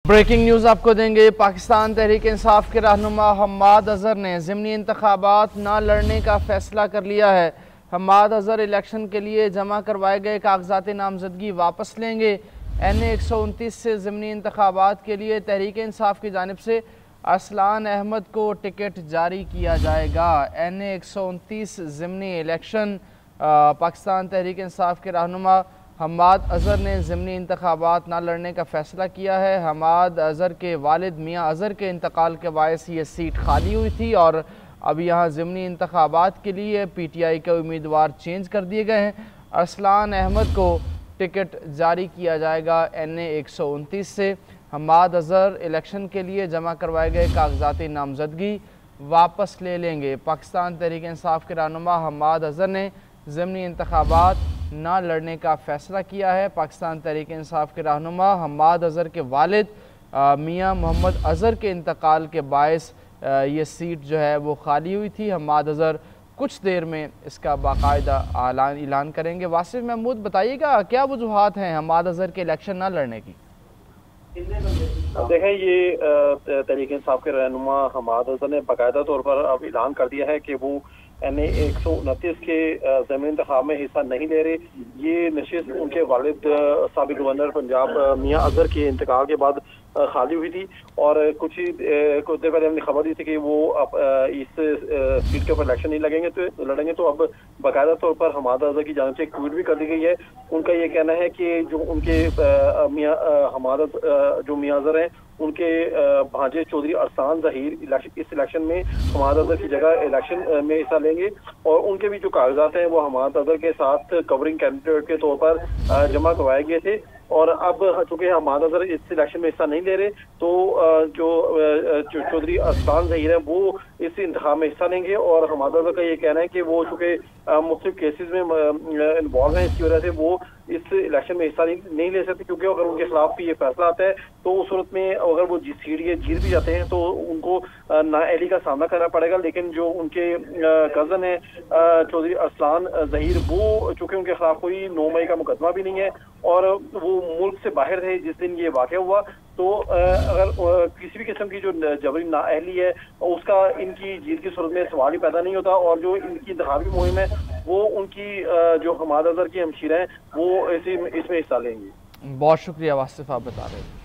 Breaking news आपको देंगे। पाकिस्तान तहरीक इंसाफ के रहनुमा हम्माद अजहर ने ज़िमनी इंतखाबात न लड़ने का फ़ैसला कर लिया है। हम्माद अजहर इलेक्शन के लिए जमा करवाए गए कागजात नामजदगी वापस लेंगे। NA 129 से ज़िमनी इंतखाबात के लिए तहरीक इंसाफ की जानिब से अरसलान अहमद को टिकट जारी किया जाएगा। NA 129 ज़िमनी इलेक्शन पाकिस्तान तहरीक इंसाफ के रहनुमा हम्माद अजहर ने ज़िमनी इंतखाबात ना लड़ने का फ़ैसला किया है। हम्माद अजहर के वालिद मियाँ अजहर के इंतकाल के बायस ये सीट खाली हुई थी और अब यहाँ ज़िमनी इंतखाबात के लिए PTI के उम्मीदवार चेंज कर दिए गए हैं। अरसलान अहमद को टिकट जारी किया जाएगा NA 129 से। हम्माद अजहर इलेक्शन के लिए जमा करवाए गए कागजाती नामजदगी वापस ले लेंगे। पाकिस्तान तहरीक इंसाफ के रहनुमा हम्माद अजहर ने ज़िमनी इंतखाबात ना लड़ने का फ़ैसला किया है। पाकिस्तान तहरीक इंसाफ के रहनुमा हम्माद अजहर के वालिद मियाँ मोहम्मद अजहर के इंतकाल के बायस ये सीट जो है वो खाली हुई थी। हम्माद अजहर कुछ देर में इसका बाकायदा ऐलान करेंगे। वासिफ महमूद, बताइएगा क्या वजूहात हैं हम्माद अजहर के इलेक्शन ना लड़ने की? देखें, ये तहरीक इंसाफ के रहनुमा हम्माद अजहर ने बाकायदा तौर पर अब ऐलान कर दिया है कि वो NA 129 के ज़मीनी इंतखाब में हिस्सा नहीं ले रहे। ये नशिस्त उनके वालिद साबिक गवर्नर पंजाब मियाँ अजहर के इंतकाल के बाद खाली हुई थी और कुछ देर पहले हमने खबर दी थी कि वो अब इस सीट के ऊपर इलेक्शन नहीं लड़ेंगे। तो अब बाकायदा तौर पर हम्माद अजहर की जानिब से एक ट्वीट भी कर दी गई है। उनका ये कहना है कि जो उनके जो मियाँ अजहर हैं, उनके भांजे चौधरी अरसान ज़हीर इस इलेक्शन में हम्माद अजहर की जगह इलेक्शन में हिस्सा लेंगे और उनके भी जो कागजात हैं वो हम्माद अजहर के साथ कवरिंग कैंडिडेट के तौर पर जमा करवाए गए थे। और अब चूंकि हम्माद अजहर इस इलेक्शन में हिस्सा नहीं ले रहे तो जो चौधरी अरसान ज़हीर है वो इस इंतखाब में हिस्सा लेंगे। और हम्माद अजहर का ये कहना है कि वो चूंकि मुख्तलिफ केसेस में इन्वॉल्व हैं, इसकी वजह से वो इस इलेक्शन में हिस्सा नहीं ले सकते, क्योंकि अगर उनके खिलाफ भी ये फैसला आता है तो उस सूरत में अगर वो जीत भी जाते हैं तो उनको नाअहली का सामना करना पड़ेगा। लेकिन जो उनके कज़न है चौधरी अरसलान ज़हीर, वो चूंकि उनके खिलाफ कोई 9 मई का मुकदमा भी नहीं है और वो मुल्क से बाहर थे जिस दिन ये वाक़या हुआ, तो अगर किसी भी किस्म की जो जबरी नाअहली है उसका इनकी जीत की सूरत में सवाल ही पैदा नहीं होता और जो इनकी इंतखाबी मुहिम है वो उनकी जो हम्माद अजहर की हमशीर हैं वो इसमें हिस्सा लेंगी। बहुत शुक्रिया वासिफ, आप बता रहे हैं।